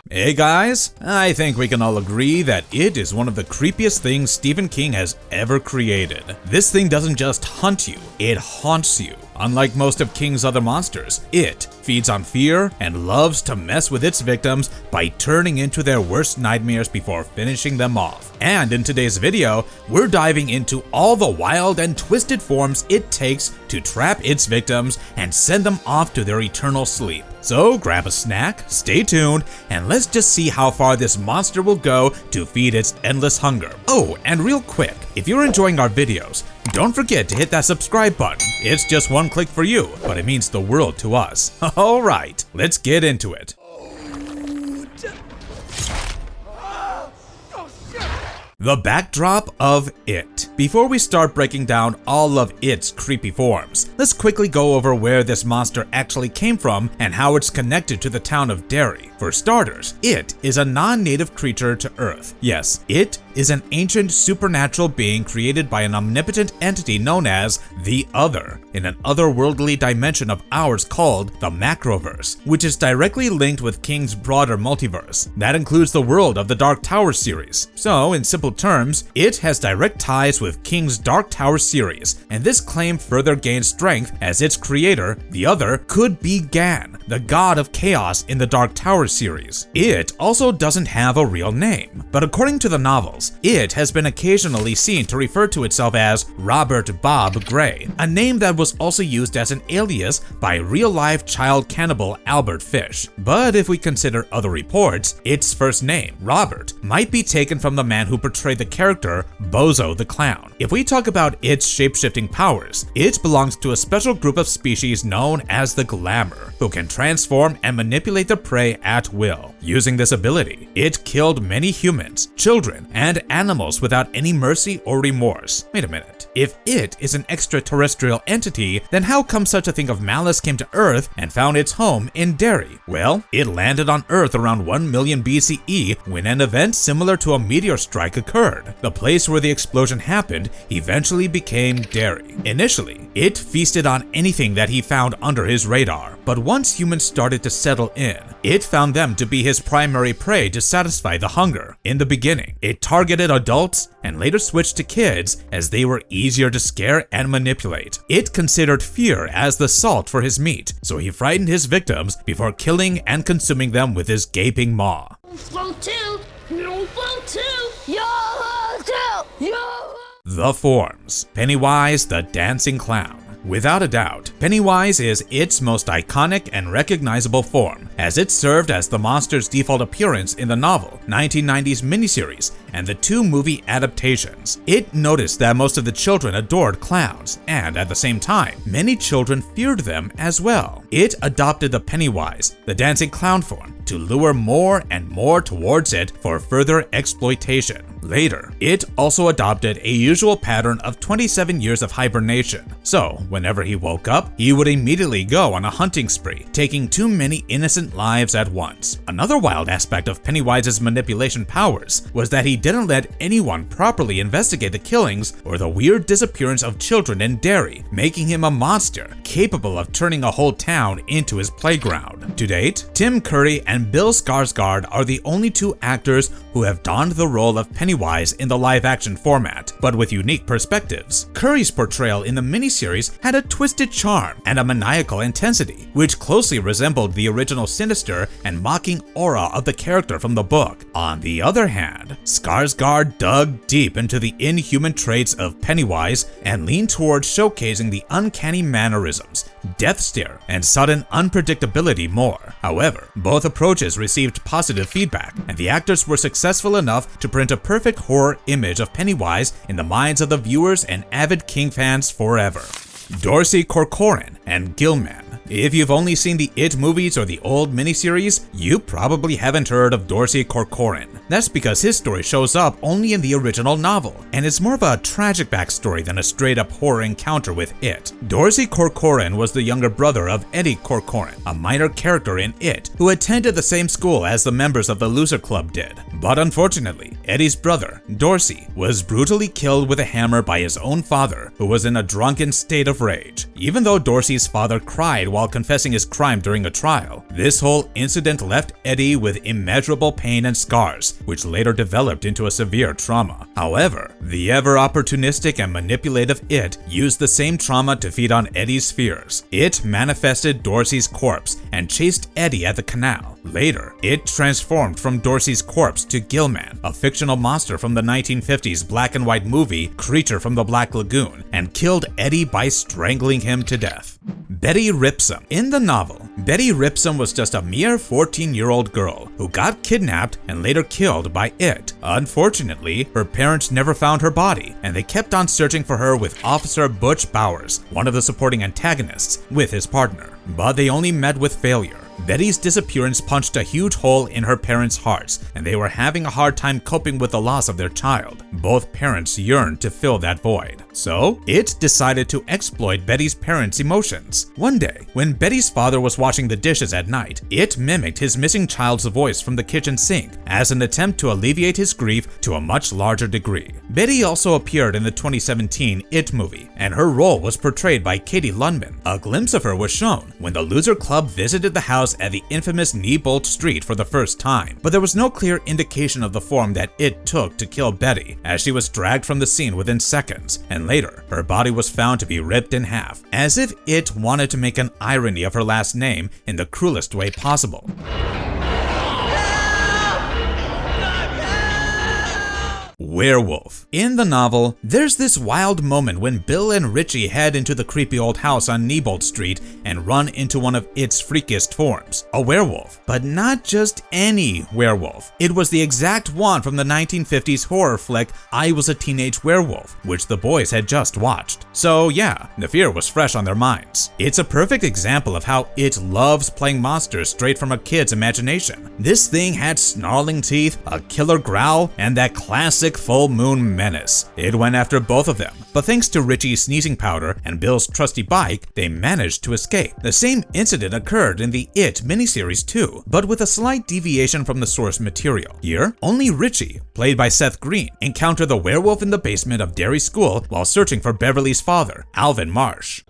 Hey guys, I think we can all agree that it is one of the creepiest things Stephen King has ever created. This thing doesn't just hunt you, it haunts you. Unlike most of King's other monsters, it feeds on fear and loves to mess with its victims by turning into their worst nightmares before finishing them off. And in today's video, we're diving into all the wild and twisted forms it takes to trap its victims and send them off to their eternal sleep. So grab a snack, stay tuned, and let's just see how far this monster will go to feed its endless hunger. Oh, and real quick, if you're enjoying our videos, don't forget to hit that subscribe button. It's just one click for you, but it means the world to us. Alright, let's get into it. The backdrop of It. Before we start breaking down all of its creepy forms, let's quickly go over where this monster actually came from and how it's connected to the town of Derry. For starters, It is a non-native creature to Earth. Yes, It is an ancient supernatural being created by an omnipotent entity known as the Other, in an otherworldly dimension of ours called the Macroverse, which is directly linked with King's broader multiverse. That includes the world of the Dark Tower series. So, in simple terms, It has direct ties with King's Dark Tower series, and this claim further gains strength as its creator, the Other, could be Gan, the god of chaos in the Dark Tower series. It also doesn't have a real name, but according to the novels, It has been occasionally seen to refer to itself as Robert Bob Gray, a name that was also used as an alias by real-life child cannibal Albert Fish. But if we consider other reports, its first name, Robert, might be taken from the man who portrayed the character Bozo the Clown. If we talk about its shape-shifting powers, it belongs to a special group of species known as the Glamour, who can transform and manipulate their prey at will. Using this ability, it killed many humans, children, and animals without any mercy or remorse. Wait a minute. If It is an extraterrestrial entity, then how come such a thing of malice came to Earth and found its home in Derry? Well, it landed on Earth around 1 million BCE when an event similar to a meteor strike occurred. The place where the explosion happened eventually became Derry. Initially, It feasted on anything that he found under his radar, but once humans started to settle in, It found them to be his primary prey to satisfy the hunger. In the beginning, it targeted adults and later switched to kids as they were easier to scare and manipulate. It considered fear as the salt for his meat, so he frightened his victims before killing and consuming them with his gaping maw. The forms. Pennywise the Dancing Clown. Without a doubt, Pennywise is its most iconic and recognizable form, as it served as the monster's default appearance in the novel, 1990s miniseries, and the 2 movie adaptations. It noticed that most of the children adored clowns, and at the same time, many children feared them as well. It adopted the Pennywise, the dancing clown form, to lure more and more towards it for further exploitation. Later, it also adopted a usual pattern of 27 years of hibernation. So, whenever he woke up, he would immediately go on a hunting spree, taking too many innocent lives at once. Another wild aspect of Pennywise's manipulation powers was that he didn't let anyone properly investigate the killings or the weird disappearance of children in Derry, making him a monster capable of turning a whole town into his playground. To date, Tim Curry and Bill Skarsgård are the only 2 actors who have donned the role of Pennywise in the live-action format, but with unique perspectives. Curry's portrayal in the miniseries had a twisted charm and a maniacal intensity, which closely resembled the original sinister and mocking aura of the character from the book. On the other hand, Skarsgård dug deep into the inhuman traits of Pennywise and leaned towards showcasing the uncanny mannerisms, death stare, and sudden unpredictability more. However, both approaches received positive feedback, and the actors were successful enough to print a perfect horror image of Pennywise in the minds of the viewers and avid King fans forever. Dorsey Corcoran and Gilman. If you've only seen the It movies or the old miniseries, you probably haven't heard of Dorsey Corcoran. That's because his story shows up only in the original novel, and it's more of a tragic backstory than a straight-up horror encounter with It. Dorsey Corcoran was the younger brother of Eddie Corcoran, a minor character in It, who attended the same school as the members of the Loser Club did. But unfortunately, Eddie's brother, Dorsey, was brutally killed with a hammer by his own father, who was in a drunken state of rage. Even though Dorsey's father cried while confessing his crime during a trial, this whole incident left Eddie with immeasurable pain and scars, which later developed into a severe trauma. However, the ever-opportunistic and manipulative It used the same trauma to feed on Eddie's fears. It manifested Dorsey's corpse and chased Eddie at the canal. Later, It transformed from Dorsey's corpse to Gilman, a fictional monster from the 1950s black and white movie Creature from the Black Lagoon, and killed Eddie by strangling him to death. Betty Ripsum. In the novel, Betty Ripsum was just a mere 14-year-old girl who got kidnapped and later killed by It. Unfortunately, her parents never found her body, and they kept on searching for her with Officer Butch Bowers, one of the supporting antagonists, with his partner. But they only met with failure. Betty's disappearance punched a huge hole in her parents' hearts, and they were having a hard time coping with the loss of their child. Both parents yearned to fill that void. So, It decided to exploit Betty's parents' emotions. One day, when Betty's father was washing the dishes at night, It mimicked his missing child's voice from the kitchen sink as an attempt to alleviate his grief to a much larger degree. Betty also appeared in the 2017 It movie, and her role was portrayed by Katie Lundman. A glimpse of her was shown when the Loser Club visited the house at the infamous Neibolt Street for the first time, but there was no clear indication of the form that It took to kill Betty, as she was dragged from the scene within seconds, and later, her body was found to be ripped in half, as if It wanted to make an irony of her last name in the cruelest way possible. Werewolf. In the novel, there's this wild moment when Bill and Richie head into the creepy old house on Neibolt Street and run into one of its freakiest forms, a werewolf. But not just any werewolf. It was the exact one from the 1950s horror flick I Was a Teenage Werewolf, which the boys had just watched. So yeah, the fear was fresh on their minds. It's a perfect example of how It loves playing monsters straight from a kid's imagination. This thing had snarling teeth, a killer growl, and that classic full moon menace. It went after both of them, but thanks to Richie's sneezing powder and Bill's trusty bike, they managed to escape. The same incident occurred in the It miniseries too, but with a slight deviation from the source material. Here, only Richie, played by Seth Green, encountered the werewolf in the basement of Derry School while searching for Beverly's father, Alvin Marsh.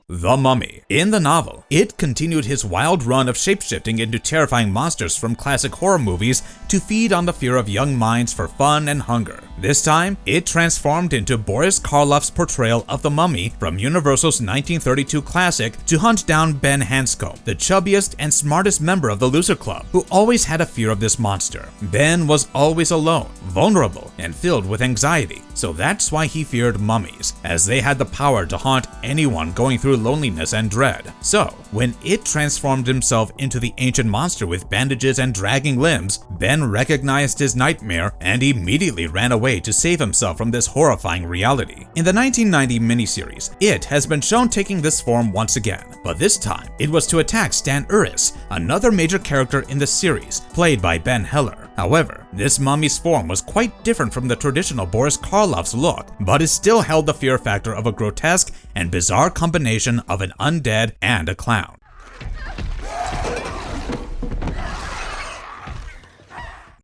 The Mummy. In the novel, It continued his wild run of shapeshifting into terrifying monsters from classic horror movies to feed on the fear of young minds for fun and hunger. This time, It transformed into Boris Karloff's portrayal of the Mummy from Universal's 1932 classic to hunt down Ben Hanscom, the chubbiest and smartest member of the Loser Club, who always had a fear of this monster. Ben was always alone, vulnerable, and filled with anxiety, so that's why he feared mummies, as they had the power to haunt anyone going through loneliness and dread. So, when It transformed himself into the ancient monster with bandages and dragging limbs, Ben recognized his nightmare and immediately ran away to save himself from this horrifying reality. In the 1990 miniseries, It has been shown taking this form once again, but this time it was to attack Stan Uris, another major character in the series, played by Ben Heller. However, this mummy's form was quite different from the traditional Boris Karloff's look, but it still held the fear factor of a grotesque and bizarre combination of an undead and a clown.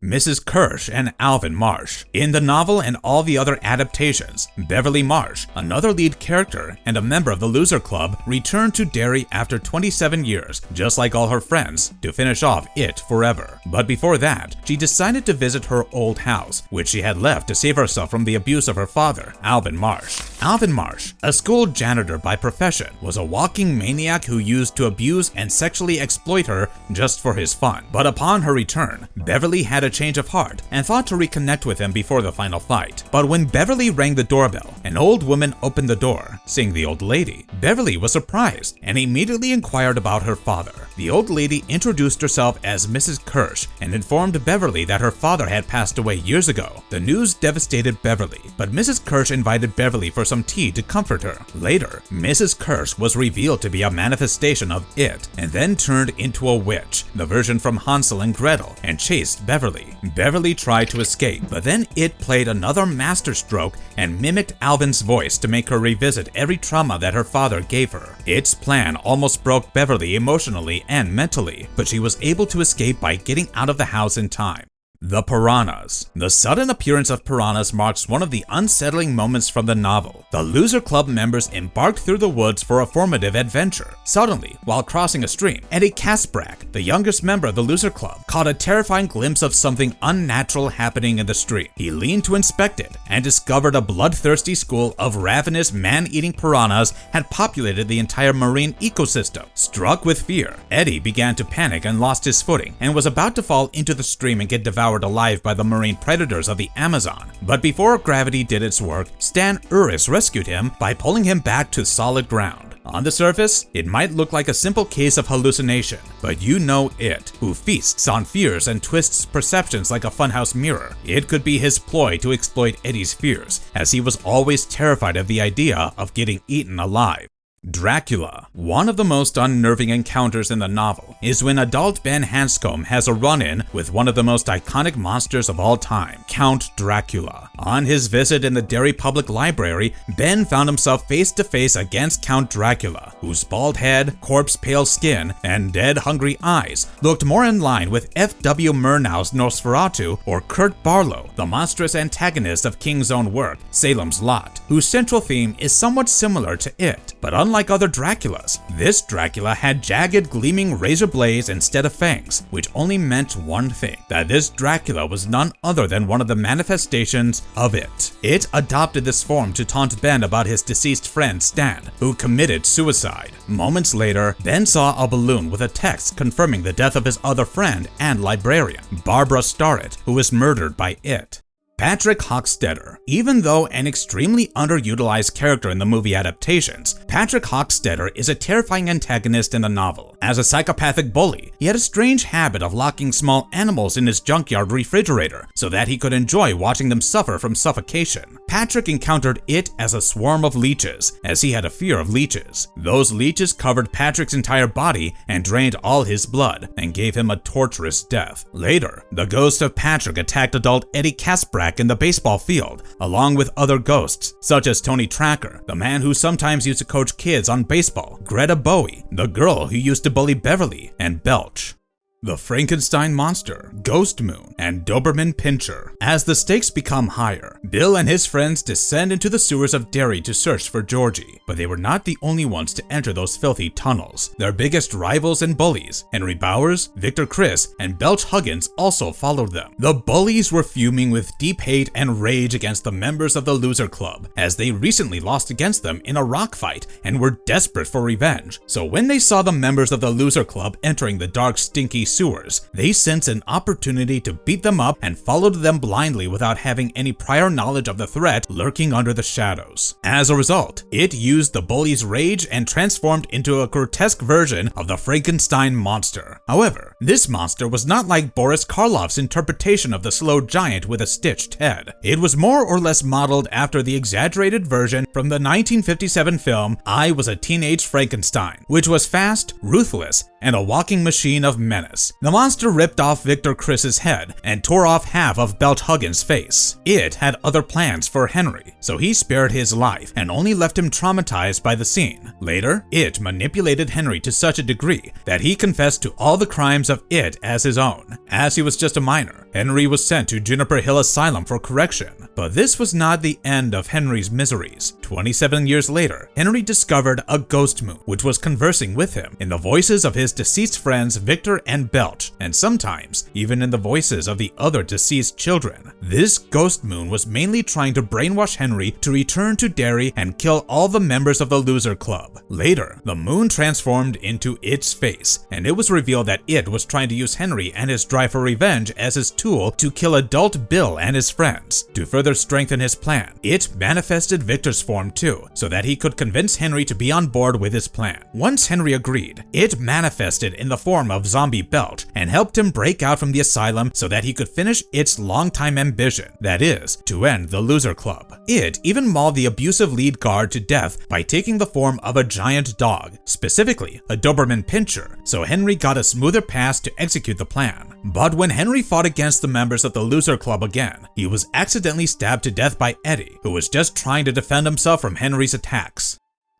Mrs. Kirsch and Alvin Marsh. In the novel and all the other adaptations, Beverly Marsh, another lead character and a member of the Loser Club, returned to Derry after 27 years, just like all her friends, to finish off It forever. But before that, she decided to visit her old house, which she had left to save herself from the abuse of her father, Alvin Marsh. Alvin Marsh, a school janitor by profession, was a walking maniac who used to abuse and sexually exploit her just for his fun. But upon her return, Beverly had a change of heart and thought to reconnect with him before the final fight. But when Beverly rang the doorbell, an old woman opened the door, seeing the old lady. Beverly was surprised and immediately inquired about her father. the old lady introduced herself as Mrs. Kirsch and informed Beverly that her father had passed away years ago. The news devastated Beverly, but Mrs. Kirsch invited Beverly for some tea to comfort her. Later, Mrs. Kirsch was revealed to be a manifestation of it and then turned into a witch, the version from Hansel and Gretel, and chased Beverly. Beverly tried to escape, but then it played another masterstroke and mimicked Alvin's voice to make her revisit every trauma that her father gave her. Its plan almost broke Beverly emotionally and mentally, but she was able to escape by getting out of the house in time. The Piranhas. The sudden appearance of piranhas marks one of the unsettling moments from the novel. The Loser Club members embarked through the woods for a formative adventure. Suddenly, while crossing a stream, Eddie Kasprak, the youngest member of the Loser Club, caught a terrifying glimpse of something unnatural happening in the stream. He leaned to inspect it and discovered a bloodthirsty school of ravenous, man-eating piranhas had populated the entire marine ecosystem. Struck with fear, Eddie began to panic and lost his footing and was about to fall into the stream and get devoured alive by the marine predators of the Amazon. But before gravity did its work, Stan Uris rescued him by pulling him back to solid ground. On the surface, it might look like a simple case of hallucination, but you know it, who feasts on fears and twists perceptions like a funhouse mirror. It could be his ploy to exploit Eddie's fears, as he was always terrified of the idea of getting eaten alive. Dracula. One of the most unnerving encounters in the novel is when adult Ben Hanscom has a run-in with one of the most iconic monsters of all time, Count Dracula. On his visit in the Derry Public Library, Ben found himself face to face against Count Dracula, whose bald head, corpse-pale skin, and dead hungry eyes looked more in line with F.W. Murnau's Nosferatu or Kurt Barlow, the monstrous antagonist of King's own work, Salem's Lot, whose central theme is somewhat similar to it, but unlike other Draculas, this Dracula had jagged, gleaming razor blades instead of fangs, which only meant one thing, that this Dracula was none other than one of the manifestations of it. It adopted this form to taunt Ben about his deceased friend Stan, who committed suicide. Moments later, Ben saw a balloon with a text confirming the death of his other friend and librarian, Barbara Starrett, who was murdered by it. Patrick Hockstetter. Even though an extremely underutilized character in the movie adaptations, Patrick Hockstetter is a terrifying antagonist in the novel. As a psychopathic bully, he had a strange habit of locking small animals in his junkyard refrigerator so that he could enjoy watching them suffer from suffocation. Patrick encountered it as a swarm of leeches, as he had a fear of leeches. Those leeches covered Patrick's entire body and drained all his blood and gave him a torturous death. Later, the ghost of Patrick attacked adult Eddie Kasprak in the baseball field, along with other ghosts, such as Tony Tracker, the man who sometimes used to coach kids on baseball, Greta Bowie, the girl who used to bully Beverly, and Belch. The Frankenstein Monster, Ghost Moon, and Doberman Pinscher. As the stakes become higher, Bill and his friends descend into the sewers of Derry to search for Georgie, but they were not the only ones to enter those filthy tunnels. Their biggest rivals and bullies, Henry Bowers, Victor Criss, and Belch Huggins, also followed them. The bullies were fuming with deep hate and rage against the members of the Loser Club, as they recently lost against them in a rock fight and were desperate for revenge. So when they saw the members of the Loser Club entering the dark, stinky sewers, they sensed an opportunity to beat them up and followed them blindly without having any prior knowledge of the threat lurking under the shadows. As a result, it used the bullies' rage and transformed into a grotesque version of the Frankenstein monster. However, this monster was not like Boris Karloff's interpretation of the slow giant with a stitched head. It was more or less modeled after the exaggerated version from the 1957 film I Was a Teenage Frankenstein, which was fast, ruthless, and a walking machine of menace. The monster ripped off Victor Criss's head and tore off half of Belch Huggins' face. It had other plans for Henry, so he spared his life and only left him traumatized by the scene. Later, it manipulated Henry to such a degree that he confessed to all the crimes of it as his own. As he was just a minor, Henry was sent to Juniper Hill Asylum for correction. But this was not the end of Henry's miseries. 27 years later, Henry discovered a ghost moon, which was conversing with him in the voices of his deceased friends Victor and Belch, and sometimes even in the voices of the other deceased children. This ghost moon was mainly trying to brainwash Henry to return to Derry and kill all the members of the Loser Club. Later, the moon transformed into its face, and it was revealed that it was trying to use Henry and his drive for revenge as his tool to kill adult Bill and his friends. To further strengthen his plan, it manifested Victor's form form too, so that he could convince Henry to be on board with his plan. Once Henry agreed, it manifested in the form of Zombie Belt and helped him break out from the asylum so that he could finish its longtime ambition, that is, to end the Loser Club. It even mauled the abusive lead guard to death by taking the form of a giant dog, specifically a Doberman Pinscher, so Henry got a smoother path to execute the plan. But when Henry fought against the members of the Loser Club again, he was accidentally stabbed to death by Eddie, who was just trying to defend himself from Henry's attacks.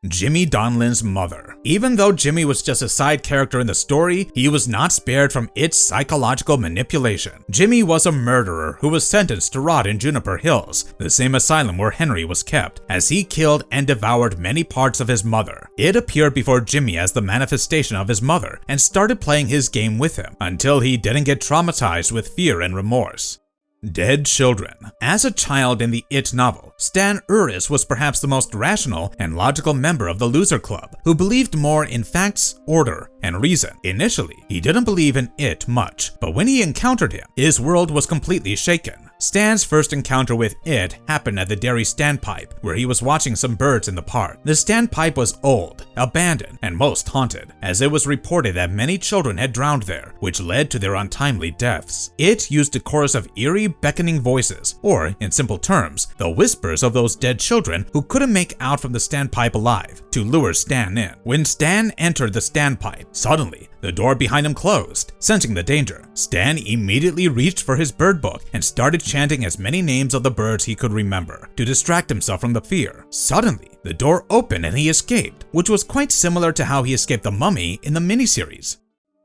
Jimmy Donlin's mother. Even though Jimmy was just a side character in the story, he was not spared from its psychological manipulation. Jimmy was a murderer who was sentenced to rot in Juniper Hills, the same asylum where Henry was kept, as he killed and devoured many parts of his mother. It appeared before Jimmy as the manifestation of his mother and started playing his game with him until he didn't get traumatized with fear and remorse. Dead children. As a child in the It novel, Stan Uris was perhaps the most rational and logical member of the Loser Club, who believed more in facts, order, and reason. Initially, he didn't believe in It much, but when he encountered him, his world was completely shaken. Stan's first encounter with It happened at the dairy standpipe, where he was watching some birds in the park. The standpipe was old, abandoned, and most haunted, as it was reported that many children had drowned there, which led to their untimely deaths. It used a chorus of eerie, beckoning voices, or, in simple terms, the whispers of those dead children who couldn't make out from the standpipe alive, to lure Stan in. When Stan entered the standpipe, suddenly, the door behind him closed. Sensing the danger, Stan immediately reached for his bird book and started chanting as many names of the birds he could remember to distract himself from the fear. Suddenly, the door opened and he escaped, which was quite similar to how he escaped the mummy in the miniseries.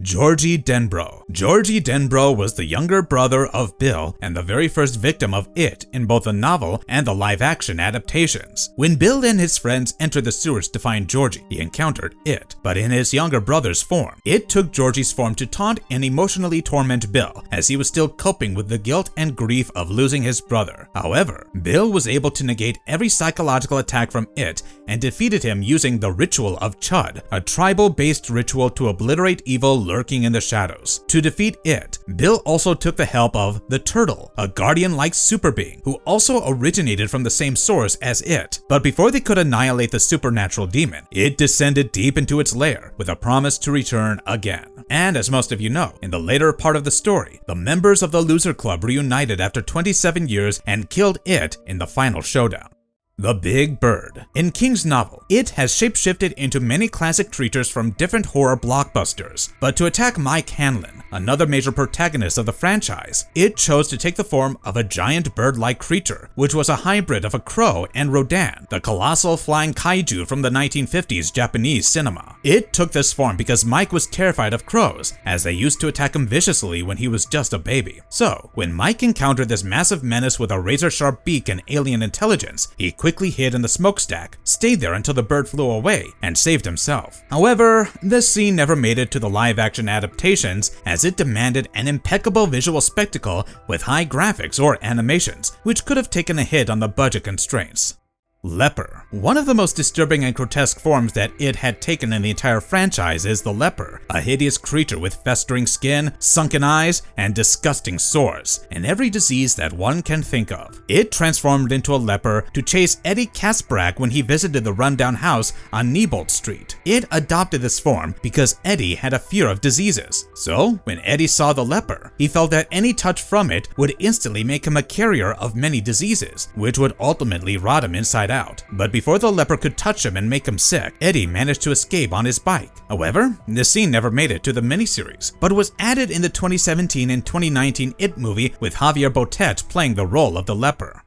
Georgie Denbrough. Georgie Denbrough was the younger brother of Bill and the very first victim of It in both the novel and the live-action adaptations. When Bill and his friends entered the sewers to find Georgie, he encountered It, but in his younger brother's form. It took Georgie's form to taunt and emotionally torment Bill, as he was still coping with the guilt and grief of losing his brother. However, Bill was able to negate every psychological attack from It and defeated him using the Ritual of Chud, a tribal-based ritual to obliterate evil lurking in the shadows. To defeat It, Bill also took the help of the Turtle, a guardian-like super being who also originated from the same source as It. But before they could annihilate the supernatural demon, it descended deep into its lair with a promise to return again. And as most of you know, in the later part of the story, the members of the Loser Club reunited after 27 years and killed It in the final showdown. The Big Bird. In King's novel, It has shapeshifted into many classic creatures from different horror blockbusters, but to attack Mike Hanlon, another major protagonist of the franchise, It chose to take the form of a giant bird-like creature, which was a hybrid of a crow and Rodan, the colossal flying kaiju from the 1950s Japanese cinema. It took this form because Mike was terrified of crows, as they used to attack him viciously when he was just a baby. So, when Mike encountered this massive menace with a razor-sharp beak and alien intelligence, he quickly hid in the smokestack, stayed there until the bird flew away, and saved himself. However, this scene never made it to the live-action adaptations, as it demanded an impeccable visual spectacle with high graphics or animations, which could have taken a hit on the budget constraints. Leper. One of the most disturbing and grotesque forms that It had taken in the entire franchise is the leper, a hideous creature with festering skin, sunken eyes, and disgusting sores, and every disease that one can think of. It transformed into a leper to chase Eddie Kasprak when he visited the rundown house on Neibolt Street. It adopted this form because Eddie had a fear of diseases. So, when Eddie saw the leper, he felt that any touch from it would instantly make him a carrier of many diseases, which would ultimately rot him inside out. But before the leper could touch him and make him sick, Eddie managed to escape on his bike. However, this scene never made it to the miniseries, but was added in the 2017 and 2019 It movie with Javier Botet playing the role of the leper.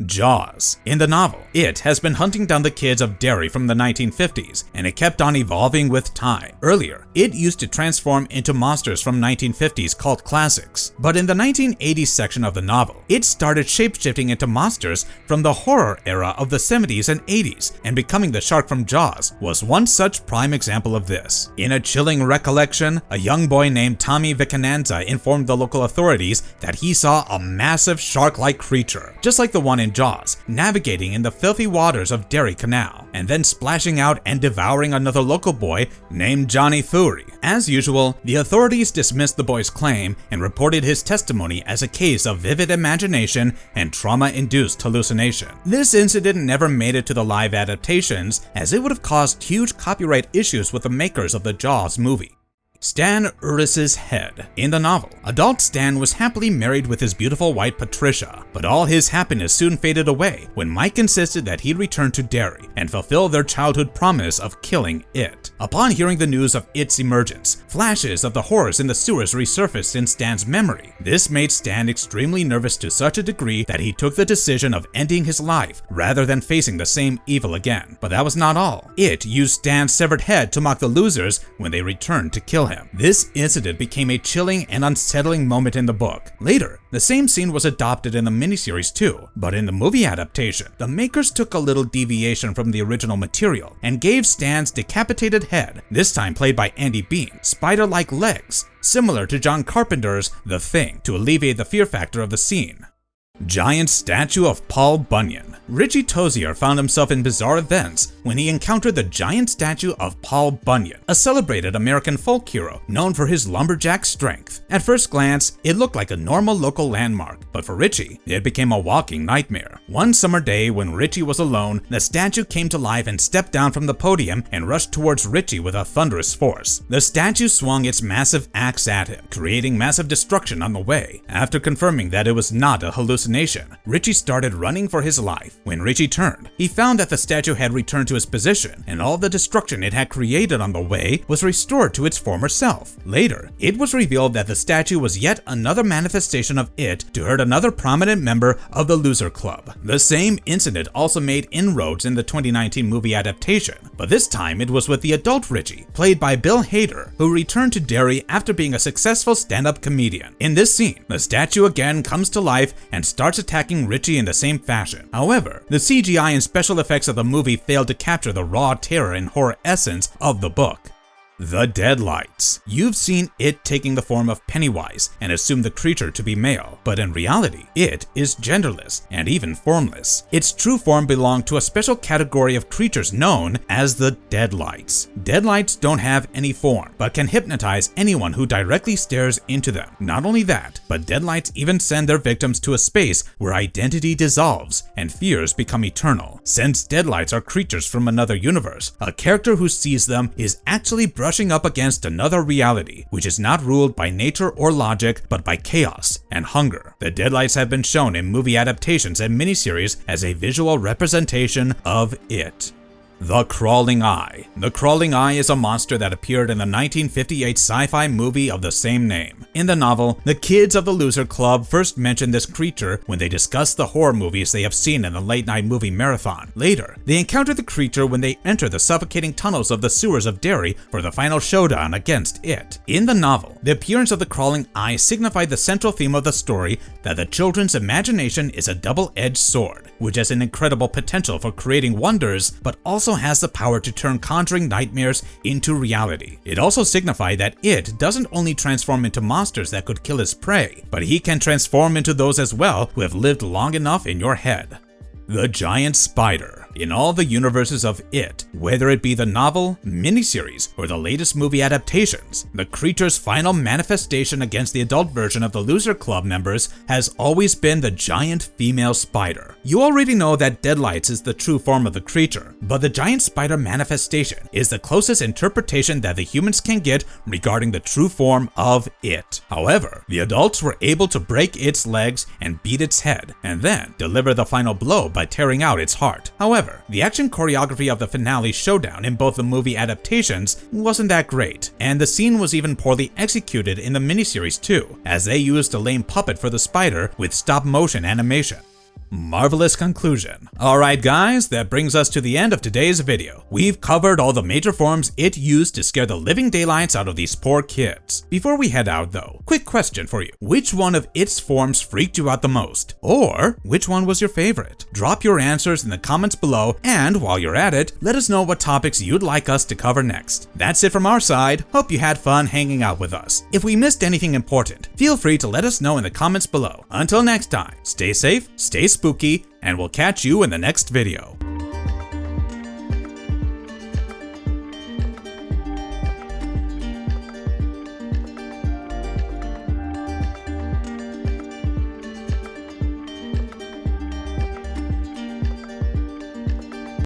Jaws. In the novel, It has been hunting down the kids of Derry from the 1950s, and it kept on evolving with time. Earlier, It used to transform into monsters from 1950s cult classics, but in the 1980s section of the novel, it started shapeshifting into monsters from the horror era of the 70s and 80s, and becoming the shark from Jaws was one such prime example of this. In a chilling recollection, a young boy named Tommy Vicinanza informed the local authorities that he saw a massive shark-like creature, just like the one in giant jaws, navigating in the filthy waters of Derry Canal, and then splashing out and devouring another local boy named Johnny Thury. As usual, the authorities dismissed the boy's claim and reported his testimony as a case of vivid imagination and trauma-induced hallucination. This incident never made it to the live adaptations, as it would have caused huge copyright issues with the makers of the Jaws movie. Stan Uris's head. In the novel, adult Stan was happily married with his beautiful wife Patricia, but all his happiness soon faded away when Mike insisted that he'd return to Derry and fulfill their childhood promise of killing It. Upon hearing the news of It's emergence, flashes of the horrors in the sewers resurfaced in Stan's memory. This made Stan extremely nervous to such a degree that he took the decision of ending his life rather than facing the same evil again. But that was not all. It used Stan's severed head to mock the losers when they returned to kill him. This incident became a chilling and unsettling moment in the book. Later, the same scene was adopted in the miniseries too, but in the movie adaptation, the makers took a little deviation from the original material and gave Stan's decapitated head, this time played by Andy Bean, spider-like legs, similar to John Carpenter's The Thing, to alleviate the fear factor of the scene. Giant statue of Paul Bunyan. Richie Tozier found himself in bizarre events when he encountered the giant statue of Paul Bunyan, a celebrated American folk hero known for his lumberjack strength. At first glance, it looked like a normal local landmark, but for Richie, it became a walking nightmare. One summer day when Richie was alone, the statue came to life and stepped down from the podium and rushed towards Richie with a thunderous force. The statue swung its massive axe at him, creating massive destruction on the way. After confirming that it was not a hallucination, Richie started running for his life. When Richie turned, he found that the statue had returned to its position, and all the destruction it had created on the way was restored to its former self. Later, it was revealed that the statue was yet another manifestation of It to hurt another prominent member of the Loser Club. The same incident also made inroads in the 2019 movie adaptation, but this time it was with the adult Richie, played by Bill Hader, who returned to Derry after being a successful stand-up comedian. In this scene, the statue again comes to life and starts attacking Richie in the same fashion. However, the CGI and special effects of the movie failed to capture the raw terror and horror essence of the book. The Deadlights. You've seen It taking the form of Pennywise and assume the creature to be male, but in reality, It is genderless and even formless. Its true form belonged to a special category of creatures known as the Deadlights. Deadlights don't have any form, but can hypnotize anyone who directly stares into them. Not only that, but Deadlights even send their victims to a space where identity dissolves and fears become eternal. Since Deadlights are creatures from another universe, a character who sees them is actually brushing up against another reality, which is not ruled by nature or logic, but by chaos and hunger. The Deadlights have been shown in movie adaptations and miniseries as a visual representation of It. The Crawling Eye. The Crawling Eye is a monster that appeared in the 1958 sci-fi movie of the same name. In the novel, the kids of the Loser Club first mention this creature when they discuss the horror movies they have seen in the late-night movie marathon. Later, they encounter the creature when they enter the suffocating tunnels of the sewers of Derry for the final showdown against It. In the novel, the appearance of the Crawling Eye signified the central theme of the story that the children's imagination is a double-edged sword, which has an incredible potential for creating wonders, but also has the power to turn conjuring nightmares into reality. It also signified that It doesn't only transform into monsters that could kill his prey, but he can transform into those as well who have lived long enough in your head. The Giant Spider. In all the universes of It, whether it be the novel, miniseries, or the latest movie adaptations, the creature's final manifestation against the adult version of the Loser Club members has always been the giant female spider. You already know that Deadlights is the true form of the creature, but the giant spider manifestation is the closest interpretation that the humans can get regarding the true form of It. However, the adults were able to break its legs and beat its head, and then deliver the final blow by tearing out its heart. However, the action choreography of the finale showdown in both the movie adaptations wasn't that great, and the scene was even poorly executed in the miniseries too, as they used a lame puppet for the spider with stop-motion animation. Marvelous conclusion. Alright guys, that brings us to the end of today's video. We've covered all the major forms It used to scare the living daylights out of these poor kids. Before we head out though, quick question for you. Which one of its forms freaked you out the most? Or which one was your favorite? Drop your answers in the comments below, and while you're at it, let us know what topics you'd like us to cover next. That's it from our side. Hope you had fun hanging out with us. If we missed anything important, feel free to let us know in the comments below. Until next time, stay safe, stay spooky, and we'll catch you in the next video.